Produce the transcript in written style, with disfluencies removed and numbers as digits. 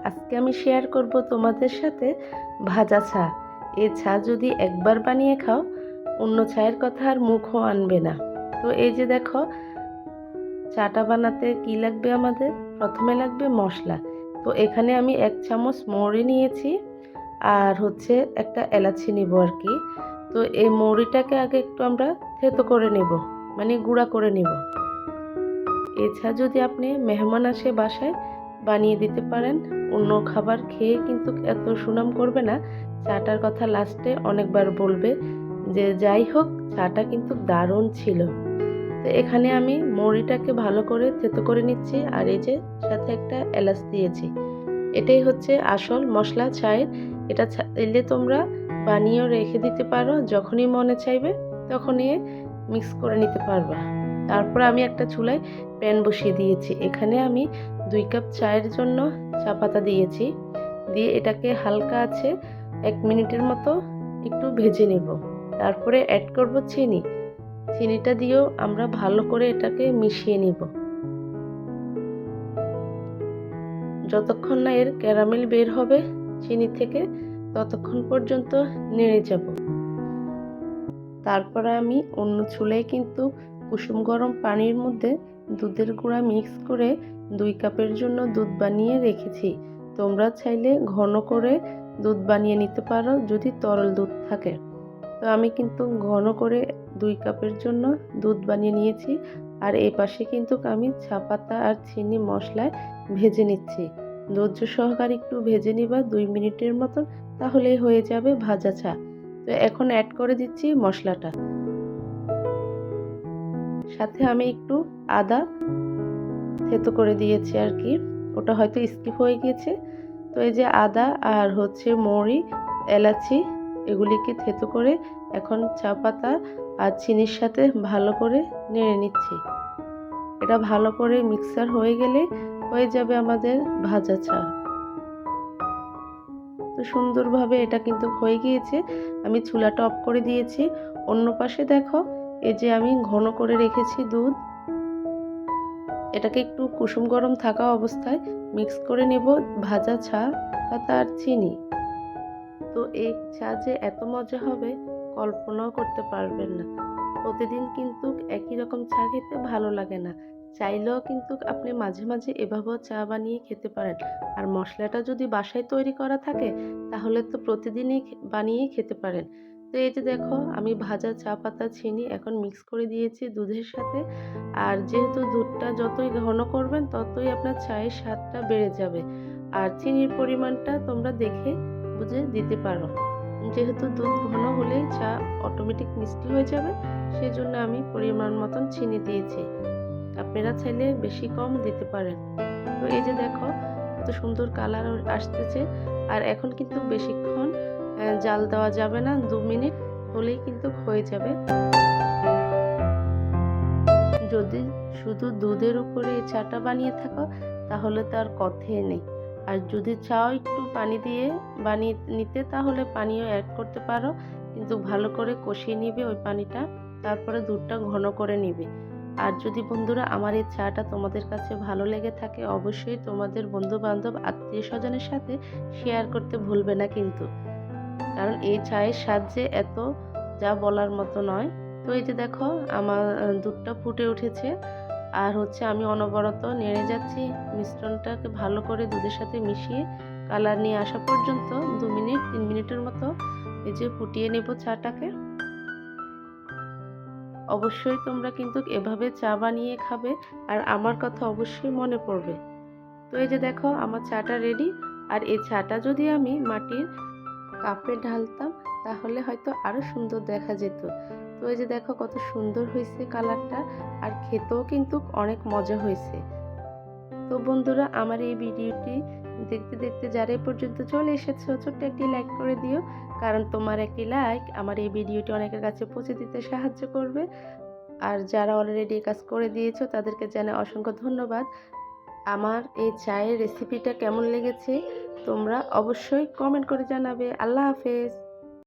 আজকে আমি শেয়ার করব তোমাদের সাথে ভাজা চা। এই চা যদি একবার বানিয়ে খাও, অন্য চায়ের কথা আর মুখও আনবে না। তো এই যে দেখো, চাটা বানাতে কি লাগবে আমাদের? প্রথমে লাগবে মশলা। তো এখানে আমি 1 চামচ মৌরি নিয়েছি, আর হচ্ছে একটা এলাচি নিব আর কি। তো এই মৌরিটাকে আগে একটু আমরা থেতো করে নেব, মানে গুঁড়া করে নেব। এছাড়া যদি আপনি মেহমান আসে বাসায়, বানিয়ে দিতে পারেন। অন্য খাবার খেয়ে কিন্তু এত সুনাম করবে না, চাটার কথা লাস্টে অনেকবার বলবে যে যাই হোক চাটা কিন্তু দারুণ ছিল। তো এখানে আমি মৌরিটাকে ভালো করে থেতো করে নিচ্ছি, আর এই যে সাথে একটা এলাচ দিয়েছি। এটাই হচ্ছে আসল মশলা চায়ের। এটা চাইলে তোমরা বানিয়েও রেখে দিতে পারো, যখনই মনে চাইবে তখনই মিক্স করে নিতে পারবা। তারপর আমি একটা চুলায় প্যান বসিয়ে দিয়েছি। এখানে আমি 2 কাপ চায়ের জন্য চা পাতা দিয়েছি, দিয়ে এটাকে হালকা আছে 1 মিনিটের মতো একটু ভেজে নেব। তারপরে অ্যাড করব চিনি। চিনিটা দিয়েও আমরা ভালো করে এটাকে মিশিয়ে নিব, যতক্ষণ না এর ক্যারামেল বের হবে চিনি থেকে ততক্ষণ পর্যন্ত নেড়ে যাব। তারপরে আমি অন্য চুলায় কিন্তু কুসুম গরম পানির মধ্যে দুধের গুঁড়া মিক্স করে 2 কাপের জন্য দুধ বানিয়ে রেখেছি। তোমরা চাইলে ঘন করে দুধ বানিয়ে নিতে পারো যদি তরল দুধ থাকে। তো আমি কিন্তু ঘন করে 2 কাপের জন্য দুধ বানিয়ে নিয়েছি, আর এই পাশে কিন্তু আমি চা পাতা আর চিনি মশলায় ভেজে নিচ্ছি। ধৈর্য সহকারে একটু ভেজে নিবা 2 মিনিটের মতন, তাহলেই হয়ে যাবে ভাজা চা। তো এখন অ্যাড করে দিচ্ছি মশলাটা। সাথে আমি একটু আদা থেতো করে দিয়েছি আর কি, ওটা হয়তো স্কিপ হয়ে গিয়েছে। তো এই যে আদা আর হচ্ছে মৌরি, এলাচি, এগুলিকে থেতো করে এখন চা পাতা আর চিনির সাথে ভালো করে নেড়ে নিচ্ছি। এটা ভালো করে মিক্সার হয়ে গেলে হয়ে যাবে আমাদের ভাজা চা। তো সুন্দরভাবে এটা কিন্তু হয়ে গিয়েছে। আমি চুলাটা অফ করে দিয়েছি। অন্য পাশে দেখো, এই যে আমি ঘন করে রেখেছি দুধ, এটাকে একটু কুসুম গরম থাকা অবস্থায় মিক্স করে নেব ভাজা চা পাতা আর চিনি। তো এই চা যে এত মজা হবে কল্পনাও করতে পারবেন না। প্রতিদিন কিন্তু একই রকম চা খেতে ভালো লাগে না, চাইলেও কিন্তু আপনি মাঝে মাঝে এভাবেও চা বানিয়ে খেতে পারেন। আর মশলাটা যদি বাসায় তৈরি করা থাকে তাহলে তো প্রতিদিনই বানিয়ে খেতে পারেন। তো এই যে দেখো, আমি ভাজা চা পাতা চিনি এখন মিক্স করে দিয়েছি দুধের সাথে। আর যেহেতু দুধটা যতই ঘন করবেন ততই আপনার চায়ের স্বাদটা বেড়ে যাবে। আর চিনির পরিমাণটা তোমরা দেখে বুঝে দিতে পারো, যেহেতু দুধ ঘন হলেই চা অটোমেটিক মিষ্টি হয়ে যাবে, সেজন্য আমি পরিমাণ মতন চিনি দিয়েছি। আপনারা চাইলে বেশি কম দিতে পারেন। তো এই যে দেখো, কত সুন্দর কালার আসতেছে। আর এখন কিন্তু বেশিক্ষণ জাল দেওয়া যাবে না, 2 মিনিট হলেই কিন্তু হয়ে যাবে। যদি শুধু দুধের উপরে এই চাটা বানিয়ে থাকো তাহলে তো আর কথাই নেই। আর যদি চাও একটু পানি দিয়ে বানিয়ে নিতে তাহলে পানিও অ্যাড করতে পারো, কিন্তু ভালো করে কষিয়ে নিবে ওই পানিটা, তারপরে দুধটা ঘন করে নিবে। আর যদি বন্ধুরা আমার এই চাটা তোমাদের কাছে ভালো লেগে থাকে অবশ্যই তোমাদের বন্ধু বান্ধব আত্মীয় স্বজনের সাথে শেয়ার করতে ভুলবে না কিন্তু, কারণ এই চায়ের স্বাদ যে এত যা বলার মতো নয়। তো এই যে দেখো, আমার দুধটা ফুটে উঠেছে, আর হচ্ছে আমি অনবরত নেড়ে যাচ্ছি মিশ্রণটাকে ভালো করে দুধের সাথে মিশিয়ে কালার নিয়ে আসা পর্যন্ত 2 মিনিট 3 মিনিটের মতো এই যে ফুটিয়ে নেব চাটাকে। অবশ্যই তোমরা কিন্তু এভাবে চা বানিয়ে খাবে আর আমার কথা অবশ্যই মনে পড়বে। তো এই যে দেখো, আমার চাটা রেডি। আর এই চাটা যদি আমি মাটির কাপে ঢালতাম তাহলে হয়তো আরো সুন্দর দেখা যেত। তো এই যে দেখো কত সুন্দর হয়েছে কালারটা, আর খেতেও কিন্তু অনেক মজা হয়েছে। তো বন্ধুরা, আমার এই ভিডিওটি দেখতে দেখতে যারা এই পর্যন্ত চলে এসেছো, ছোট্ট একটি লাইক করে দিও, কারণ তোমার একটি লাইক আমার এই ভিডিওটি অনেকের কাছে পৌঁছে দিতে সাহায্য করবে। আর যারা অলরেডি কাজ করে দিয়েছো তাদেরকে জানাই অসংখ্য ধন্যবাদ। আমার এই চায়ের রেসিপিটা কেমন লেগেছে তোমরা অবশ্যই কমেন্ট করে জানাবে। আল্লাহ হাফেজ।